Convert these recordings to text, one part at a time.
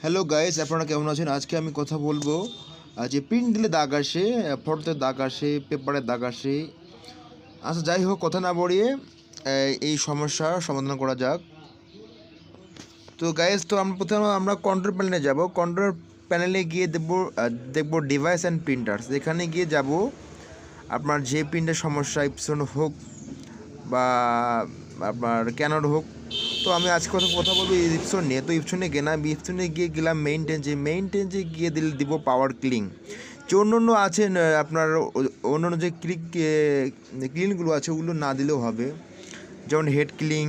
Hello guys, আপনারা কেমন আছেন? আজকে আমি কথা বলবো যে প্রিন্ট দিলে দাগ আসে, ফটোতে দাগ আসে, পেপারে দাগ আসে। আচ্ছা, যাই হোক, কথা না বাড়িয়ে এই সমস্যার সমাধান করা যাক। তো গাইস, আমরা প্রথমে কন্ট্রোল প্যানেলে যাব। কন্ট্রোল প্যানেলে গিয়ে দেখবো ডিভাইস অ্যান্ড প্রিন্টার্স। এখানে গিয়ে যাব আপনার যে প্রিন্টের সমস্যা, ইপসন হোক বা আপনার ক্যানন হোক। তো আমি আজকে কথা বলবো ইপসন নিয়ে। তো ইপসনে গেলাম, ইপসনে গিয়ে গেলাম মেইনটেন্সে গিয়ে দিব পাওয়ার ক্লিং। যে অন্য আছে আপনার অন্য যে ক্লিনগুলো আছে ওগুলো না দিলেও হবে, যেমন হেড ক্লিং।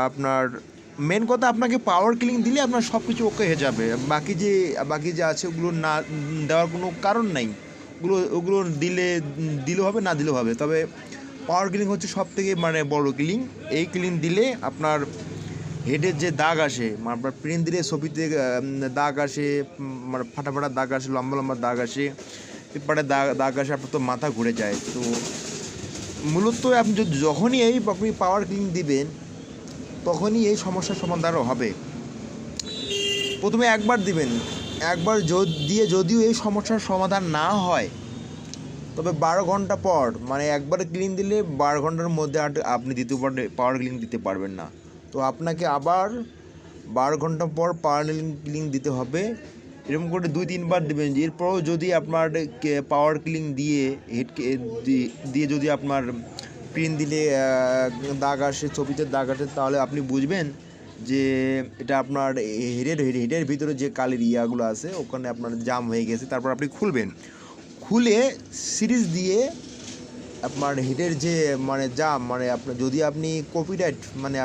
আপনার মেন কথা, আপনাকে পাওয়ার ক্লিং দিলে আপনার সব কিছু ওকে হয়ে যাবে। বাকি যে আছে ওগুলো না দেওয়ার কোনো কারণ নাই। ওগুলো দিলেও হবে, না দিলেও হবে। তবে পাওয়ার ক্লিং হচ্ছে সব থেকে বড় ক্লিং। এই ক্লিং দিলে আপনার হেডের যে দাগ আসে, আপনার প্রিন্ট দিলে ছবিতে দাগ আসে, ফাটা দাগ আসে, লম্বা লম্বা দাগ আসে, পেপারে দাগ আসে, আপনার তো মাথা ঘুরে যায়। তো মূলত আপনি যখনই আপনি পাওয়ার ক্লিং দিবেন তখনই এই সমস্যার সমাধান হবে। প্রথমে একবার দিবেন, একবার যদিও এই সমস্যার সমাধান না হয়, তবে 12 ঘন্টা পর একবার ক্লিন দিলে 12 ঘন্টার মধ্যে আপনি দ্বিতীয়বার পাওয়ার ক্লিন দিতে পারবেন না। তো আপনাকে আবার 12 ঘন্টা পর পাওয়ার ক্লিন দিতে হবে। এরকম করে 2-3 বার দেবেন। এরপরও যদি আপনার পাওয়ার ক্লিন দিয়ে যদি আপনার প্রিন্ট দিলে দাগ আসে, ছবিতে দাগ আসে, তাহলে আপনি বুঝবেন যে এটা আপনার হেডের ভিতরে যে কালির ইয়াগুলো আছে ওখানে আপনার জাম হয়ে গেছে। তারপর আপনি খুলে সিরিজ দিয়ে আপনার হেডের যে জাম আপনার যদি আপনি কপিরাইট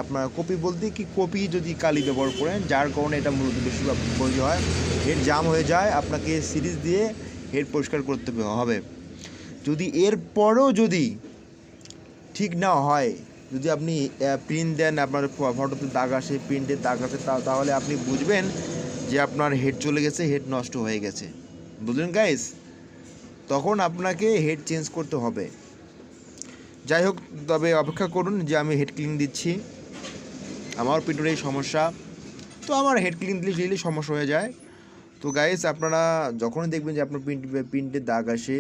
আপনার কপি বলতে কি কপি যদি কালি ব্যবহার করেন, যার কারণে এটা মূলত বেশিরভাগ প্রয়োজন হয়, হেড জাম হয়ে যায়, আপনাকে সিরিজ দিয়ে হেড পরিষ্কার করতে হবে। যদি এরপরও যদি ঠিক না হয়, যদি আপনি প্রিন্ট দেন, আপনার ফটোতে দাগ আসে, প্রিন্টের দাগ আসে, তাহলে আপনি বুঝবেন যে আপনার হেড চলে গেছে, হেড নষ্ট হয়ে গেছে। বুঝলেন গাইস? তখন আপনাকে হেড চেঞ্জ করতে হবে। যাই হোক, তবে অপেক্ষা করুন যে আমি হেড ক্লিন দিচ্ছি। আমার প্রিন্টের এই সমস্যা, তো আমার হেড ক্লিন দিলে সমস্যা হয়ে যায়। তো গাইস, আপনারা যখনই দেখবেন যে আপনার প্রিন্টের দাগ আসে,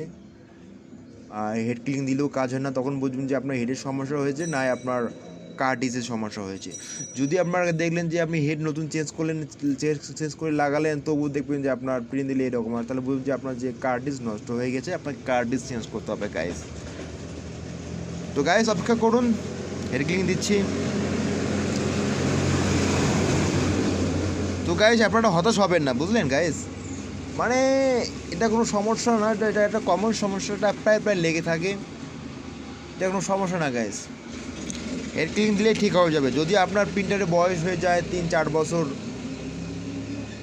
হেড ক্লিন দিলেও কাজ হয় না, তখন বুঝবেন যে আপনার হেডের সমস্যা হয়েছে, না আপনার কার্টিজের সমস্যা হয়েছে। যদি আপনারা দেখলেন যে আপনি হেড নতুন চেঞ্জ করে লাগালেন, তবু দেখবেন যে আপনার প্রিন্ট দিলে এরকম হয়, তাহলে বুঝবেন যে আপনার যে কার্টিজ নষ্ট হয়ে গেছে, আপনাকে কার্টিজ চেঞ্জ করতে হবে গাইস। তো গাইস, অপেক্ষা করুন, হেড ক্লিন দিচ্ছি। তো গাইস, আপনারা হতাশ হবেন না, বুঝলেন গাইস? এটা কোনো সমস্যা না, এটা একটা কমন সমস্যাটা প্রায় লেগে থাকে। এটা কোনো সমস্যা না গাইস, হেড ক্লিন দিলেই ঠিক হয়ে যাবে। যদি আপনার প্রিন্টারের বয়স হয়ে যায় 3-4 বছর,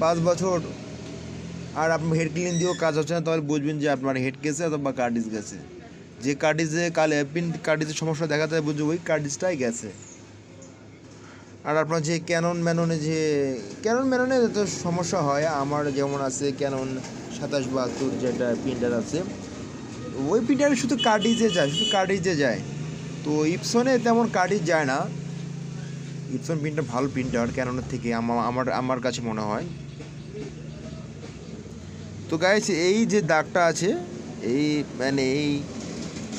5 বছর, আর আপনার হেড ক্লিন দিয়েও কাজ হচ্ছে না, তাহলে বুঝবেন যে আপনার হেড গেছে অথবা কার্টিজ গেছে। যে কার্টিজের সমস্যা দেখা যায়, বুঝবে ওই কার্টিজটাই গেছে। আর আপনার যে ক্যানন ম্যাননে তো সমস্যা হয়। আমার যেমন আছে ক্যানন 2772 যেটা প্রিন্টার আছে, ওই প্রিন্টারে শুধু কার্টিজে যায়। তো ইপসনে তেমন কার্টিজ যায় না। ইপসন প্রিন্টার ভালো প্রিন্টার ক্যাননের থেকে, আমার কাছে মনে হয়। তো গাইস, এই যে দাগটা আছে, এই এই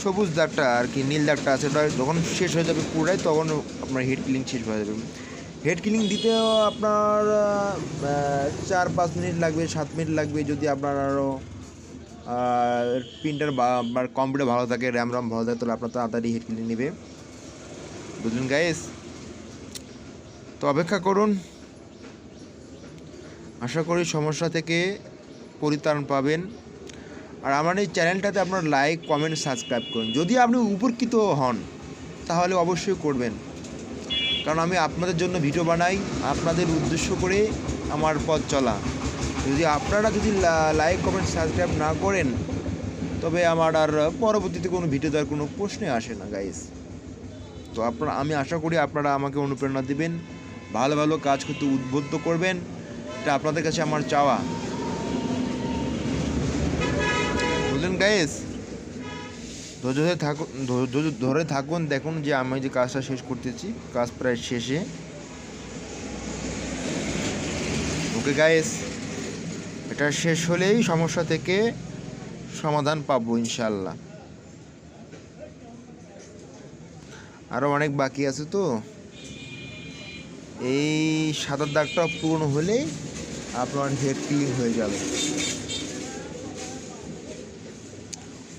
সবুজ দাগটা আর কি, নীল দাগটা আছে, ওটা যখন শেষ হয়ে যাবে পুরাই, তখন আপনার হেড ক্লিং শেষ হয়ে যাবে। হেড ক্লিং দিতেও আপনার 4-5 মিনিট লাগবে, 7 মিনিট লাগবে। যদি আপনার আরও প্রিন্টার বা কম্পিউটার ভালো থাকে, র্যাম ভালো থাকে, তাহলে আপনার তাড়াতাড়ি হেড ক্লিং নেবে। বুঝলেন গাইস? তো অপেক্ষা করুন, আশা করি সমস্যা থেকে পরিত্রাণ পাবেন। আর আমার এই চ্যানেলটাতে আপনার লাইক, কমেন্ট, সাবস্ক্রাইব করুন। যদি আপনি উপকৃত হন তাহলে অবশ্যই করবেন, কারণ আমি আপনাদের জন্য ভিডিও বানাই, আপনাদের উদ্দেশ্য করে আমার পথ চলা। যদি আপনারা লাইক, কমেন্ট, সাবস্ক্রাইব না করেন, তবে আমার আর পরবর্তীতে কোনো ভিডিও দেওয়ার কোনো প্রশ্নে আসে না গাইস। তো আমি আশা করি আপনারা আমাকে অনুপ্রেরণা দিবেন, ভালো ভালো কাজ করতে উদ্বুদ্ধ করবেন। এটা আপনাদের কাছে আমার চাওয়া। বুঝলেন গাইস? ধৈর্য ধরে থাকুন, দেখুন যে আমি যে কাজটা শেষ করতেছি, কাজ প্রায় শেষে। ওকে গাইস, এটা শেষ হলেই সমস্যা থেকে সমাধান পাবো ইনশাল্লাহ। আরও অনেক বাকি আছে, তো এই সাদা দাগটা পূর্ণ হলেই আপনার হেড ক্লিন হয়ে যাবে।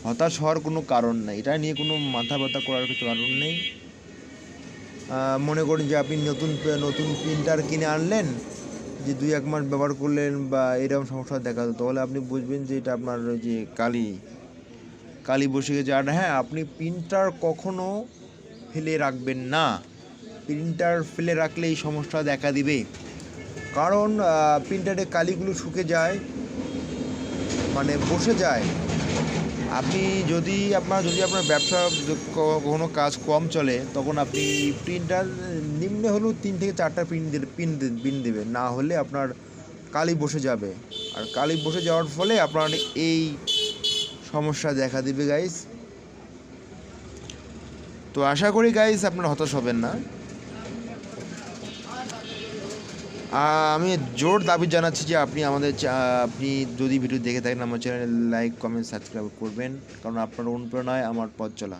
হতাশ হওয়ার কোনো কারণ নেই, এটা নিয়ে কোনো মাথা ব্যথা করার কিছু কারণ নেই। মনে করুন যে আপনি নতুন প্রিন্টার কিনে আনলেন, যে 2-1 মাস ব্যবহার করলেন বা এরকম সমস্যা দেখা যেত, তাহলে আপনি বুঝবেন যে এটা আপনার ওই যে কালি বসে গেছে। আর হ্যাঁ, আপনি প্রিন্টার কখনো ফেলে রাখবেন না। প্রিন্টার ফেলে রাখলে এই সমস্যা দেখা দিবে, কারণ প্রিন্টারে কালিগুলো শুকে যায়, মানে বসে যায়। আপনি যদি আপনার ব্যবসা কোনো কাজ কম চলে, তখন আপনি প্রিন্টার নিম্নে হলেও 3 থেকে 4টা পিন দেবেন, না হলে আপনার কালি বসে যাবে। আর কালি বসে যাওয়ার ফলে আপনার এই সমস্যা দেখা দিবে গাইস। তো আশা করি গাইস আপনারা হতাশ হবেন না। আমি জোর দাবি জানাচ্ছি যে আপনি যদি ভিডিও দেখে থাকেন, আমার চ্যানেলে লাইক, কমেন্ট, সাবস্ক্রাইব করবেন, কারণ আপনার অনুপ্রেরণায় আমার পথ চলা।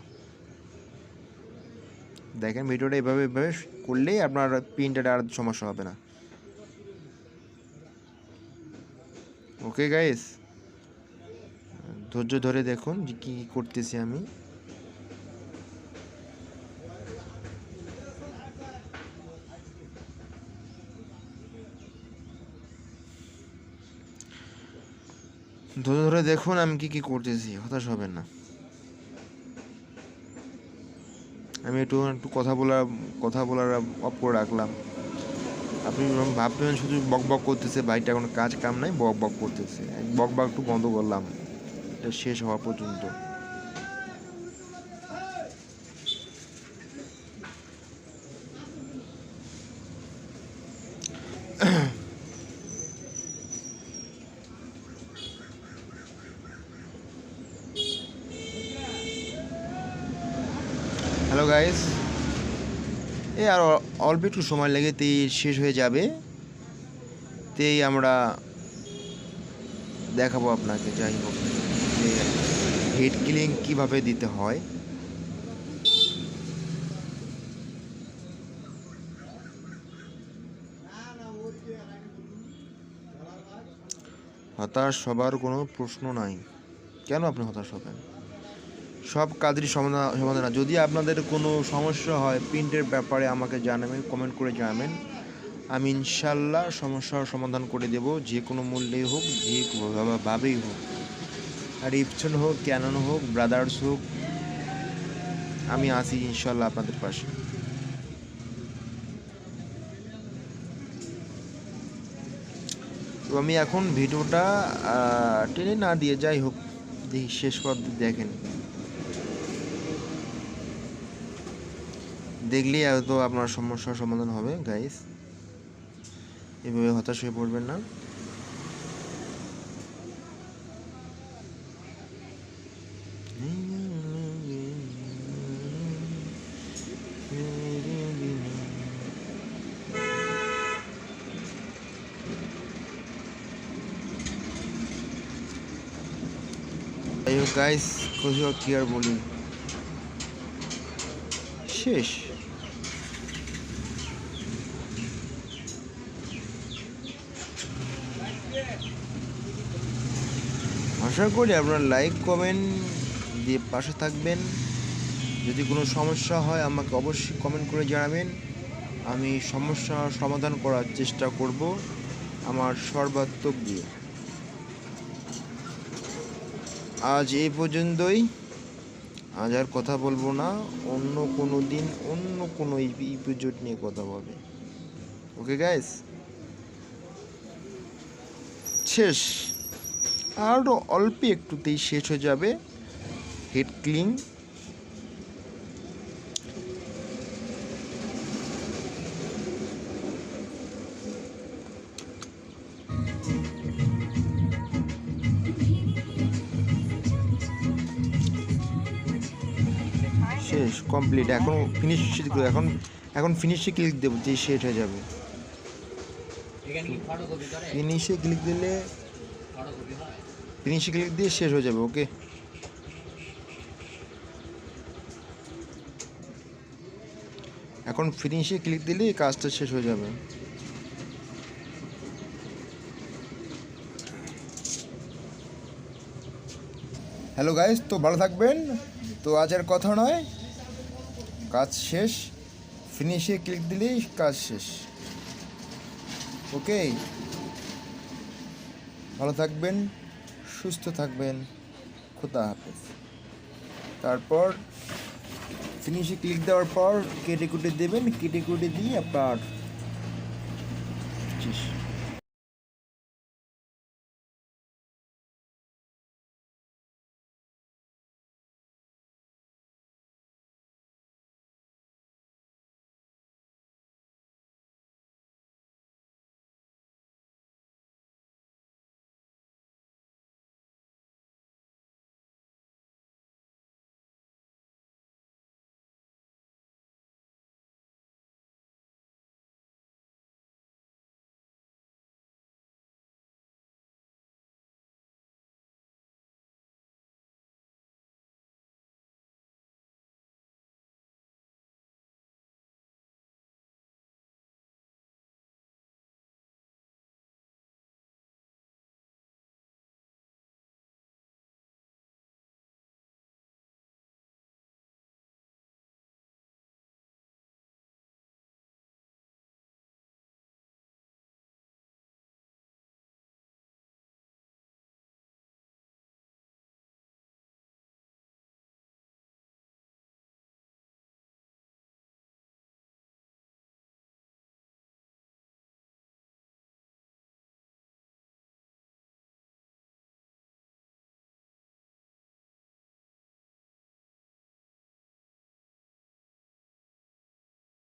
দেখেন ভিডিওটা এভাবে করলেই আপনার প্রিন্টারে আর সমস্যা হবে না। ওকে গাইস, ধৈর্য ধরে দেখুন যে কী করতেছি আমি। ধৈর্য ধরে দেখুন আমি কি করতেছি, হতাশ হবেন না। আমি একটু কথা বলার অফ করে রাখলাম। আপনি ভাববেন শুধু বক করতেছে, ভাইটা কোনো কাজ কাম নাই, বক করতেছে। বক একটু বন্ধ করলাম, এটা শেষ হওয়া পর্যন্ত। হ্যালো গাইস, আর অল্প একটু সময় লেগে শেষ হয়ে যাবে। আমরা দেখাবো আপনাকে, যাই হোক, যে হেড ক্লিন কীভাবে দিতে হয়। হতাশ হবার কোনো প্রশ্ন নাই। কেন আপনি হতাশ হবেন? সব কাজেরই সমাধান। যদি আপনাদের কোনো সমস্যা হয় প্রিন্টের ব্যাপারে, আমাকে জানাবেন, কমেন্ট করে জানাবেন। আমি ইনশাল্লাহ সমস্যার সমাধান করে দেব, যে কোনো মূল্যেই হোক, যে ভাবেই হোক। আর ইপসন হোক, ক্যানন হোক, ব্রাদার্স হোক, আমি আছি ইনশাল্লাহ আপনাদের পাশে। তো আমি এখন ভিডিওটা টেনে না দিয়ে, যাই হোক, দেখি শেষ পর্যন্ত দেখেন। দেখলেই হয়তো আপনার সমস্যার সমাধান হবে গাইস। এভাবে হতাশ হয়ে পড়বেন না। গাইস, কি আর বলি, শেষ। আশা করি আপনারা লাইক, কমেন্ট দিয়ে পাশে থাকবেন। যদি কোনো সমস্যা হয় আমাকে অবশ্যই কমেন্ট করে জানাবেন। আমি সমস্যার সমাধান করার চেষ্টা করব আমার সর্বাত্মক দিয়ে। আজ এই পর্যন্তই, আজ আর কথা বলবো না। অন্য কোনো দিন অন্য কোনো এপিসোড নিয়ে কথা বলবে। ওকে গাইস, শেষ। আরও অল্প একটুতেই শেষ হয়ে যাবে হেড ক্লিন। শেষ, কমপ্লিট। এখন ফিনিশ, এখন ফিনিশে ক্লিক দেবো, যে শেষ হয়ে যাবে। ফিনিশে ক্লিক দিলে ফিনিশে ক্লিক দিয়ে শেষ হয়ে যাবে। ওকে, এখন ফিনিশে ক্লিক দিলে কাজটা শেষ হয়ে যাবে। হ্যালো গাইস, তো ভালো থাকবেন। তো আজ আর কথা নয়, কাজ শেষ, ফিনিশে ক্লিক দিলেই কাজ শেষ। ওকে, ভালো থাকবেন, সুস্থ থাকবেন, খোদা হাফেজ। তারপর ফিনিশে ক্লিক দেওয়ার পর কেটে কুটে দেবেন, কেটে কুটে দিয়ে আপনার শেষ।